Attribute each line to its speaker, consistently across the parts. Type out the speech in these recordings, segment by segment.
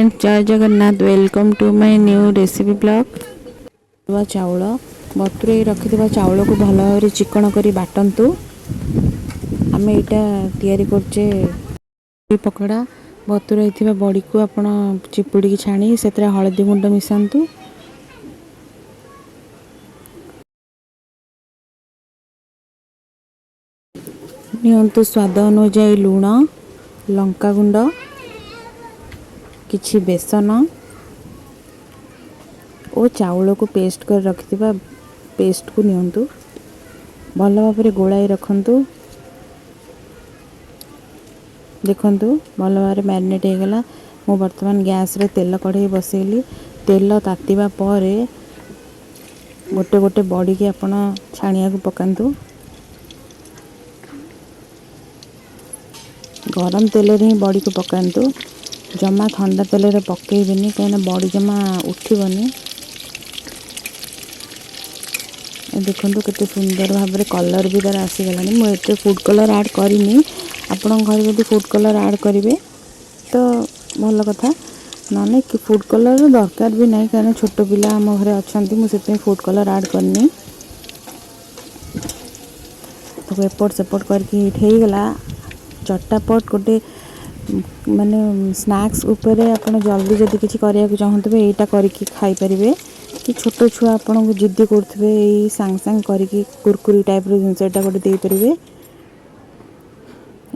Speaker 1: Friends जय Jagannath welcome to my new recipe blog. चाउल बतुरे रखिथिबा चाउल को भल भाव चिकन करी बाटंतु। आम यहाँ करचे पकड़ा बतुरे बड़ी को आपण चिपुड़ी छाणी से हलदी गुंड मिसातु। नियंतु स्वाद अनुजाई लुण लंका गुंड किछि बेसन और चाउल को पेस्ट कर रखिथिबा पेस्ट को नियंतु भल भाव गोलाई रखंतु। देखंतु भल भाव मैरिनेट हो गला। मु वर्तमान गैस रे तेल कढ़ाई बसैली। तेल तातीबा परे गोटे गोटे बड़ी की आपण छाणिया को पकांतु। गरम तेल रे ही बड़ी को पकांतु। जमा ठंडा तेल रे पकेइबेनी कहीं बड़ी जमा उठिबनी। देखो केते सुंदर भाव में कलर भी तार आसीगला। मुझे फूड कलर ऐड करनी। आपण घर जब फूड कलर ऐड करेंगे तो भल कथा ना कि फूड कलर दरकार भी नहीं कहीं छोट पिला आम घर अच्छा मुझे फूड कलर ऐड करनी। तो एपट सेपट करके गला चटापट गोटे माने स्नैक्स उपरे आपण जल्दी जल्दी किसी करिया को चाहते यहाँ करके खाई पारे कि छोट छुआ आपन को जिद्दी करथे सांग सांग करके कुरकुरी टाइप जिनस यहाँ गोटे दे पारे।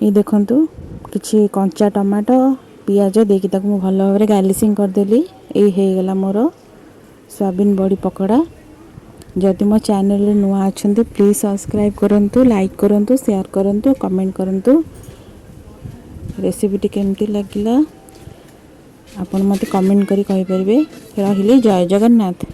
Speaker 1: ये देखंतु किछि कंचा टमाटो पियाज देकी ताकू भल भाव में गार्निशिंग करदेली। यही गला मोर सोयाबीन बड़ी पकोड़ा। जदि मो चैनल रे नुआ अछंती प्लीज सब्सक्राइब करंतु, लाइक करंतु, शेयर करंतु, कमेंट करंतु। रेसिपी केमती लगिला आपण मते कमेंट करी कहि परिबे। रहिले जय जगन्नाथ।